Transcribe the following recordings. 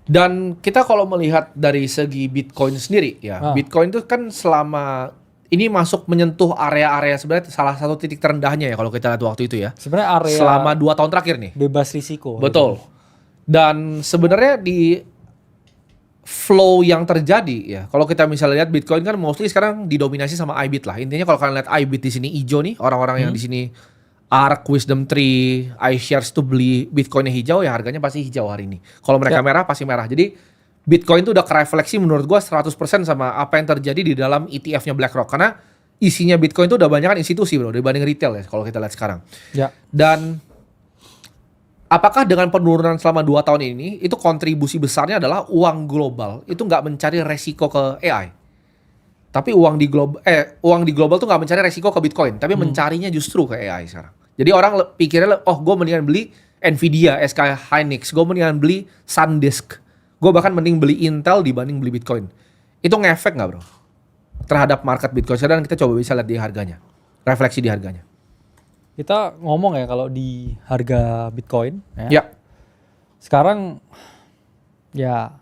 Dan kita kalau melihat dari segi Bitcoin sendiri ya, Bitcoin itu kan selama ini masuk menyentuh area-area sebenarnya salah satu titik terendahnya ya kalau kita lihat waktu itu ya. Sebenarnya area Selama 2 tahun terakhir nih. bebas risiko. Betul. Dan sebenarnya di flow yang terjadi ya, kalau kita misalnya lihat Bitcoin kan mostly sekarang didominasi sama IBIT lah. Intinya kalau kalian lihat IBIT di sini hijau nih, orang-orang yang di sini ARK, Wisdom Tree, iShares tuh beli Bitcoinnya hijau ya harganya pasti hijau hari ini. Kalau mereka merah pasti merah. Jadi Bitcoin tuh udah kerefleksi menurut gua 100% sama apa yang terjadi di dalam ETF-nya BlackRock. Karena isinya Bitcoin tuh udah banyak kan institusi bro dibanding retail ya kalau kita lihat sekarang. Ya. Dan apakah dengan penurunan selama 2 tahun ini itu kontribusi besarnya adalah uang global itu nggak mencari resiko ke AI. Tapi uang di global tuh nggak mencari resiko ke Bitcoin, tapi mencarinya justru ke AI sekarang. Jadi orang pikirnya, oh gue mendingan beli Nvidia, SK Hynix, gue mendingan beli SanDisk, gue bahkan mending beli Intel dibanding beli Bitcoin. Itu ngefek nggak bro terhadap market Bitcoin? Sekarang kita coba bisa lihat di harganya, refleksi di harganya. Kita ngomong ya kalau di harga Bitcoin ya. Ya. Sekarang ya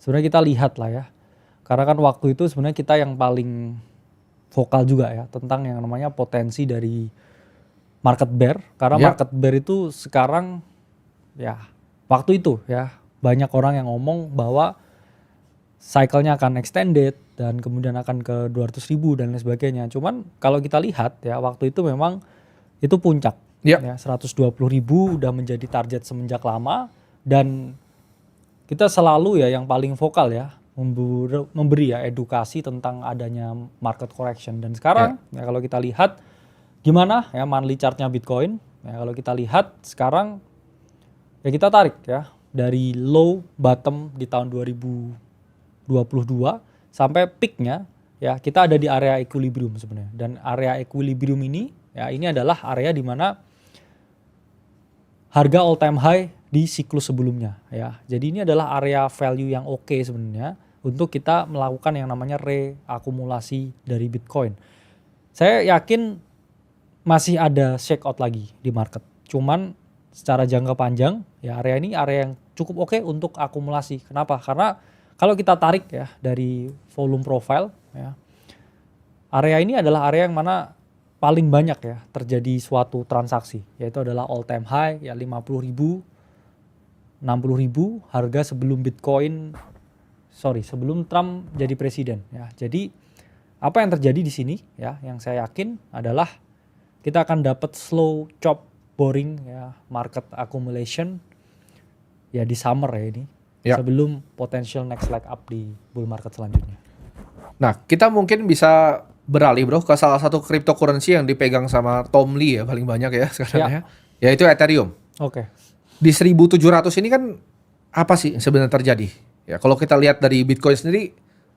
sebenarnya kita lihat lah ya. Karena kan waktu itu sebenarnya kita yang paling vokal juga ya tentang yang namanya potensi dari market bear. Karena market bear itu sekarang ya waktu itu ya banyak orang yang ngomong bahwa cycle-nya akan extended dan kemudian akan ke 200.000 dan lain sebagainya. Cuman kalau kita lihat ya waktu itu memang itu puncak. Ya, 120.000 udah menjadi target semenjak lama dan kita selalu ya yang paling vokal ya memberi ya edukasi tentang adanya market correction. Dan sekarang ya kalau kita lihat gimana ya monthly chartnya Bitcoin, ya kalau kita lihat sekarang ya kita tarik ya dari low bottom di tahun 2022 sampai peaknya ya kita ada di area equilibrium sebenarnya. Dan area equilibrium ini ya ini adalah area di mana harga all time high di siklus sebelumnya ya. Jadi ini adalah area value yang oke sebenarnya untuk kita melakukan yang namanya reakumulasi dari Bitcoin. Saya yakin masih ada shake out lagi di market. Cuman secara jangka panjang ya area ini area yang cukup oke untuk akumulasi. Kenapa? Karena kalau kita tarik ya dari volume profile ya, area ini adalah area yang mana paling banyak ya terjadi suatu transaksi, yaitu adalah all time high ya 50.000, 60.000 harga sebelum Trump jadi presiden ya. Jadi apa yang terjadi di sini ya yang saya yakin adalah kita akan dapat slow chop boring ya market accumulation ya di summer ya ini sebelum potential next leg up di bull market selanjutnya. Nah, kita mungkin bisa beralih bro ke salah satu cryptocurrency yang dipegang sama Tom Lee ya paling banyak ya sekarang ya. Yaitu Ethereum. Oke. Di 1.700 ini kan apa sih sebenarnya terjadi? Ya kalau kita lihat dari Bitcoin sendiri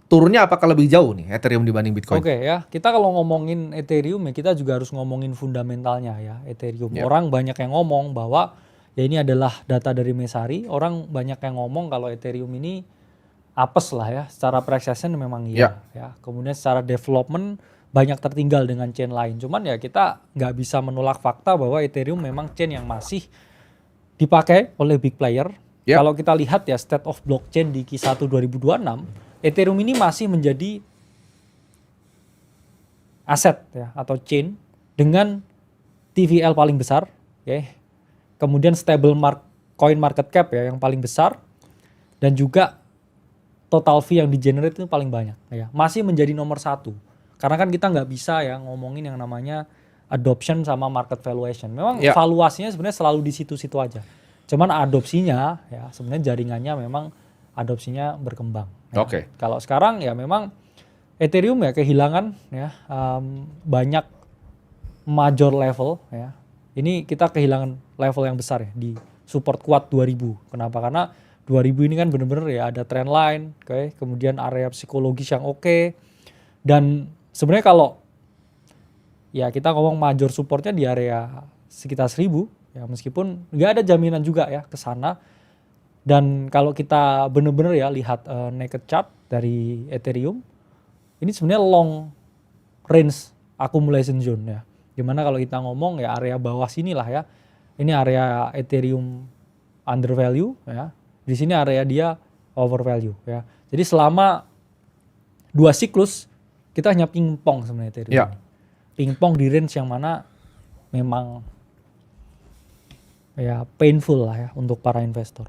turunnya apakah lebih jauh nih Ethereum dibanding Bitcoin? Oke ya, kita kalau ngomongin Ethereum ya kita juga harus ngomongin fundamentalnya ya Ethereum. Orang banyak yang ngomong bahwa ya ini adalah data dari Messari. Orang banyak yang ngomong kalau Ethereum ini apes lah ya, secara precision memang iya ya. Kemudian secara development banyak tertinggal dengan chain lain. Cuman ya kita nggak bisa menolak fakta bahwa Ethereum memang chain yang masih dipakai oleh big player. Kalau kita lihat ya state of blockchain di Q1 2026, Ethereum ini masih menjadi aset ya atau chain dengan TVL paling besar, kemudian stable coin market cap ya yang paling besar, dan juga total fee yang di-generate itu paling banyak ya. Masih menjadi nomor 1. Karena kan kita nggak bisa ya ngomongin yang namanya adoption sama market valuation. Memang valuasinya sebenarnya selalu di situ-situ aja. Cuman adopsinya ya sebenarnya jaringannya memang adopsinya berkembang. Ya. Kalau sekarang ya memang Ethereum ya kehilangan ya banyak major level ya. Ini kita kehilangan level yang besar ya di support kuat 2000. Kenapa? Karena 2000 ini kan benar-benar ya ada trend line, kemudian area psikologis yang oke. Dan sebenarnya kalau ya kita ngomong major supportnya di area sekitar 1000 ya meskipun nggak ada jaminan juga ya ke sana. Dan kalau kita benar-benar ya lihat naked chart dari Ethereum, ini sebenarnya long range accumulation zone ya. Dimana kalau kita ngomong ya area bawah sini lah ya, ini area Ethereum undervalue ya. Di sini area dia overvalue ya. Jadi selama 2 siklus kita hanya pingpong sebenarnya Ethereum. Ya. Pingpong di range yang mana memang ya painful lah ya untuk para investor.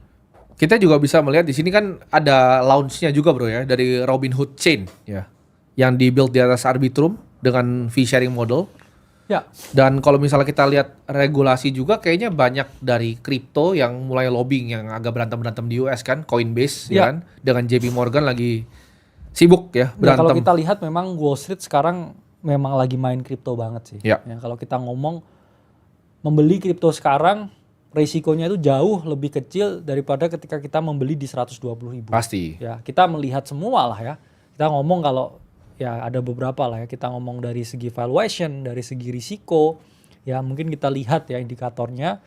Kita juga bisa melihat di sini kan ada launch-nya juga bro ya dari Robinhood Chain ya, yang di-build di atas Arbitrum dengan fee sharing model. Ya. Dan kalau misalnya kita lihat regulasi juga kayaknya banyak dari kripto yang mulai lobbying yang agak berantem-berantem di US kan, Coinbase ya kan, dengan JP Morgan lagi sibuk ya Ya, berantem. kalau kita lihat memang Wall Street sekarang memang lagi main kripto banget sih. Ya. Ya, kalau kita ngomong membeli kripto sekarang risikonya itu jauh lebih kecil daripada ketika kita membeli di 120.000. Pasti. Ya, kita melihat semua lah ya. Kita ngomong kalau ya ada beberapa lah ya. Kita ngomong dari segi valuation, dari segi risiko, ya mungkin kita lihat ya indikatornya.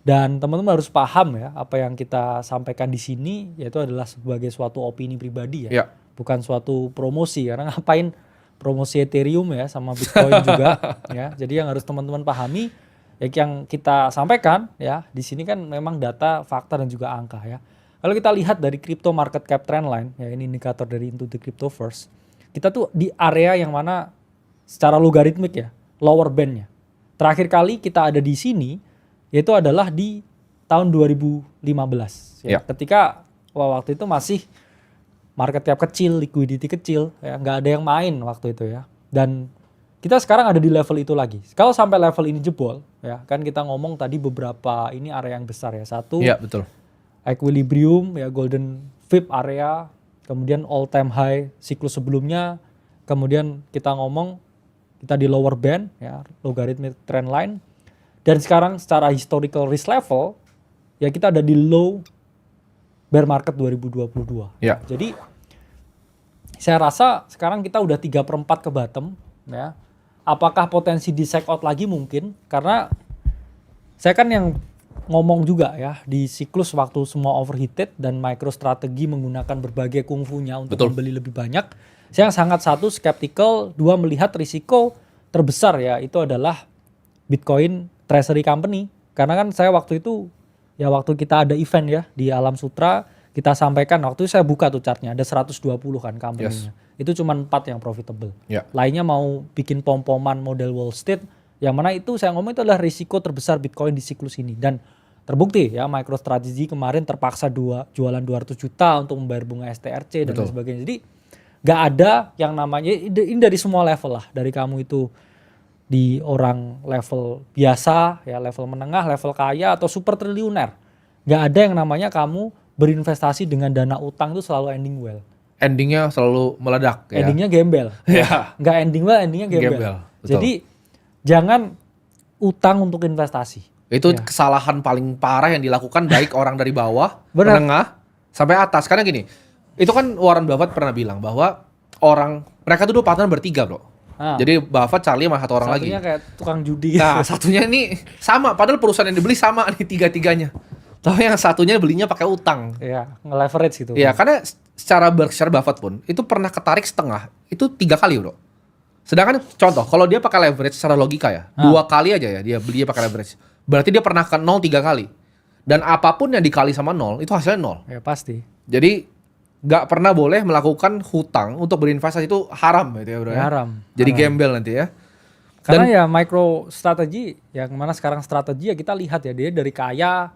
Dan teman-teman harus paham ya apa yang kita sampaikan di sini yaitu adalah sebagai suatu opini pribadi ya. Ya. Bukan suatu promosi karena ngapain promosi Ethereum ya sama Bitcoin juga ya. Jadi yang harus teman-teman pahami ya yang kita sampaikan ya di sini kan memang data, fakta dan juga angka ya. Kalau kita lihat dari crypto market cap trendline ya ini indikator dari Into the Cryptoverse. Kita tuh di area yang mana secara logaritmik ya, lower bandnya. Terakhir kali kita ada di sini yaitu adalah di tahun 2015 ya. Ketika waktu itu masih market cap kecil, liquidity kecil ya, nggak ada yang main waktu itu ya. Dan kita sekarang ada di level itu lagi. Kalau sampai level ini jebol, ya kan kita ngomong tadi beberapa ini area yang besar ya. Satu, Iya betul. equilibrium ya golden fib area, kemudian all time high siklus sebelumnya, kemudian kita ngomong kita di lower band ya, logarithmic trend line. Dan sekarang secara historical risk level ya kita ada di low bear market 2022. Ya. Jadi saya rasa sekarang kita udah 3/4 ke bottom ya. Apakah potensi di check out lagi mungkin? Karena saya kan yang ngomong juga ya di siklus waktu semua overheated dan MicroStrategy menggunakan berbagai kungfunya untuk membeli lebih banyak. Saya sangat satu skeptical, dua melihat risiko terbesar ya itu adalah Bitcoin Treasury Company. Karena kan saya waktu itu ya waktu kita ada event ya di Alam Sutra kita sampaikan waktu itu saya buka tuh chartnya ada 120 kan company-nya. Itu cuma 4 yang profitable. Lainnya mau bikin pom-poman model Wall Street yang mana itu saya ngomong itu adalah risiko terbesar Bitcoin di siklus ini dan terbukti ya MicroStrategy kemarin terpaksa jualan 200 juta untuk membayar bunga STRC dan lain sebagainya. Jadi nggak ada yang namanya ini dari semua level lah, dari kamu itu di orang level biasa ya, level menengah, level kaya atau super triliuner. Nggak ada yang namanya kamu berinvestasi dengan dana utang itu selalu ending well. Endingnya selalu meledak ya. Endingnya gembel. Ya. Nggak ending well, endingnya gembel. Jadi jangan utang untuk investasi. Itu kesalahan paling parah yang dilakukan baik orang dari bawah, Benar. menengah, sampai atas. Karena gini, itu kan Warren Buffett pernah bilang bahwa mereka tuh dua partner bertiga bro. Jadi Buffett, Charlie sama satu orang lagi. Satunya kayak tukang judi. Nah satunya ini sama, padahal perusahaan yang dibeli sama nih tiga-tiganya. Tapi yang satunya belinya pakai utang. Iya, nge-leverage gitu. Iya, karena secara Berkshire Buffett pun itu pernah ketarik setengah, itu 3 kali bro. Sedangkan contoh, kalau dia pakai leverage secara logika ya, 2 kali aja ya dia belinya pakai leverage. Berarti dia pernah ke 0 3 kali. Dan apapun yang dikali sama 0, itu hasilnya 0. Ya pasti. Jadi nggak pernah boleh melakukan hutang untuk berinvestasi, itu haram gitu ya bro. Ya, haram. Jadi gembel nanti ya. Karena ya MicroStrategy, yang mana sekarang strategi ya kita lihat ya, dia dari kaya,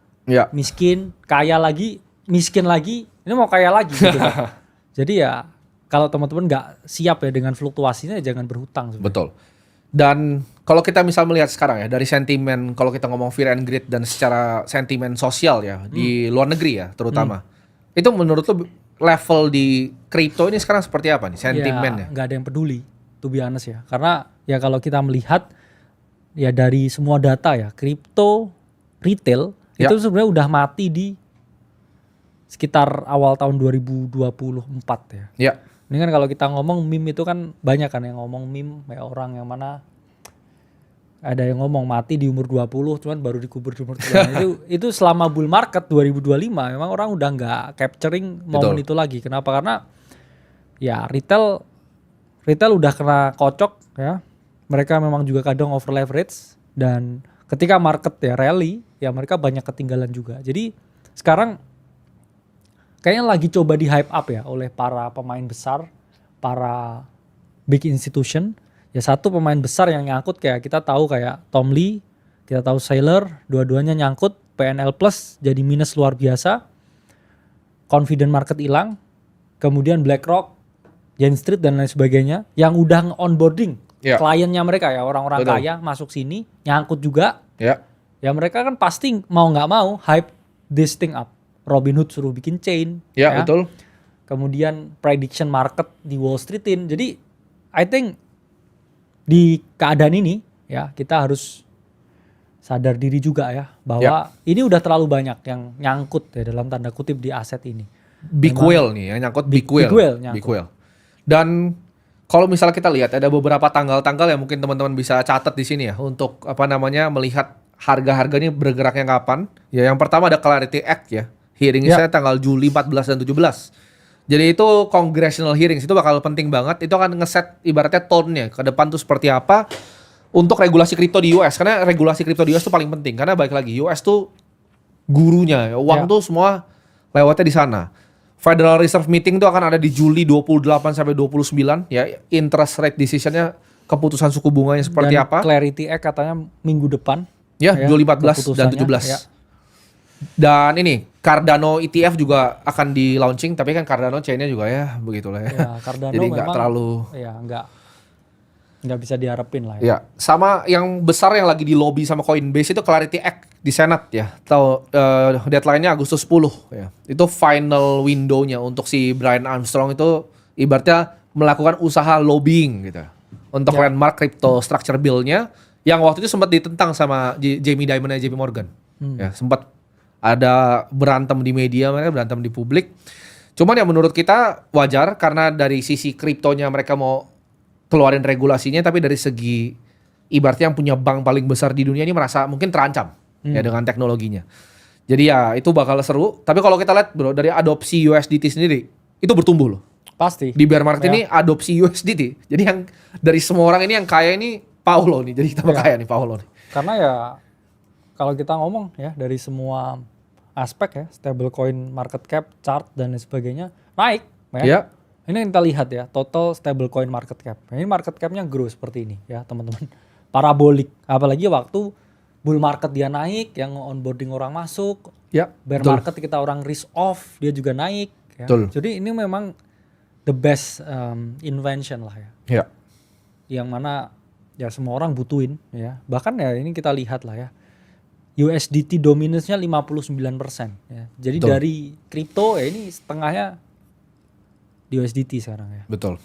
miskin, kaya lagi, miskin lagi, ini mau kaya lagi gitu kan. Jadi ya kalau teman-teman nggak siap ya dengan fluktuasinya ya jangan berhutang sebenarnya. Betul. Dan kalau kita misal melihat sekarang ya dari sentimen, kalau kita ngomong fear and greed dan secara sentimen sosial ya di luar negeri ya terutama, itu menurut lu level di kripto ini sekarang seperti apa nih sentimennya? Ya nggak ada yang peduli, to be honest ya. Karena ya kalau kita melihat ya dari semua data ya, kripto retail itu sebenarnya udah mati di sekitar awal tahun 2024 ya. Ya. Ini kan kalau kita ngomong meme itu kan banyak kan yang ngomong meme kayak orang yang mana ada yang ngomong mati di umur 20 cuman baru dikubur di umur 30. itu selama bull market 2025 memang orang udah nggak capturing momen itu lagi. Kenapa? Karena ya retail udah kena kocok ya. Mereka memang juga kadang over leverage dan ketika market ya rally ya mereka banyak ketinggalan juga. Jadi sekarang kayaknya lagi coba di hype up ya oleh para pemain besar, para big institution. Ya satu pemain besar yang nyangkut kayak kita tahu kayak Tom Lee, kita tahu Sailor, dua-duanya nyangkut, PNL Plus jadi minus luar biasa, confident market hilang, kemudian BlackRock, Jane Street dan lain sebagainya yang udah onboarding kliennya mereka ya, orang-orang kaya masuk sini nyangkut juga. Ya mereka kan pasti mau nggak mau hype this thing up. Robinhood suruh bikin chain. Betul. Kemudian prediction market di Wall Streetin. Jadi I think di keadaan ini ya kita harus sadar diri juga ya bahwa ini udah terlalu banyak yang nyangkut ya dalam tanda kutip di aset ini. Big whale nih yang nyangkut, big whale. Dan kalau misalnya kita lihat ada beberapa tanggal-tanggal yang mungkin teman-teman bisa catat di sini ya untuk melihat harga-harganya bergeraknya kapan. Ya yang pertama ada Clarity Act ya. Hearingnya tanggal Juli 14 dan 17. Jadi itu congressional hearings itu bakal penting banget. Itu akan ngeset ibaratnya tone-nya ke depan tuh seperti apa untuk regulasi kripto di US. Karena regulasi kripto di US tuh paling penting. Karena balik lagi US tuh gurunya. Uang tuh semua lewatnya di sana. Federal Reserve Meeting tuh akan ada di Juli 28 sampai 29 ya. Interest rate decision-nya, keputusan suku bunganya seperti dan apa. Clarity Act katanya minggu depan. Ya, Juli 14 dan 17. Dan ini Cardano ETF juga akan di launching, tapi kan Cardano chain-nya juga ya begitulah ya. Cardano jadi memang nggak terlalu nggak bisa diharapin lah ya. Ya, sama yang besar yang lagi di lobby sama Coinbase itu Clarity Act di Senat ya. Tahu deadline-nya Agustus 10 ya. Itu final window-nya untuk si Brian Armstrong itu ibaratnya melakukan usaha lobbying gitu. Untuk landmark crypto structure bill-nya yang waktu itu sempat ditentang sama Jamie Dimon dan JP Morgan. Ya, sempat ada berantem di media, mereka berantem di publik. Cuman ya menurut kita wajar karena dari sisi kriptonya mereka mau keluarin regulasinya, tapi dari segi ibaratnya yang punya bank paling besar di dunia ini merasa mungkin terancam ya dengan teknologinya. Jadi ya itu bakal seru. Tapi kalau kita lihat bro dari adopsi USDT sendiri itu bertumbuh loh. Pasti. Di bear market ini adopsi USDT. Jadi yang dari semua orang ini yang kaya ini Paulo nih. Jadi kita kaya nih Paulo nih. Karena ya kalau kita ngomong ya dari semua aspek ya, stablecoin market cap, chart dan lain sebagainya naik. Ya. Ini kita lihat ya, total stablecoin market cap. Ini market capnya grow seperti ini ya teman-teman. Parabolik. Apalagi waktu bull market dia naik, yang onboarding orang masuk. Bear market kita orang risk off, dia juga naik. Ya. Jadi ini memang the best invention lah ya. Yang mana ya semua orang butuhin ya. Bahkan ya ini kita lihat lah ya. USDT dominance-nya 59% ya. Jadi dari kripto ya ini setengahnya di USDT sekarang ya. Betul.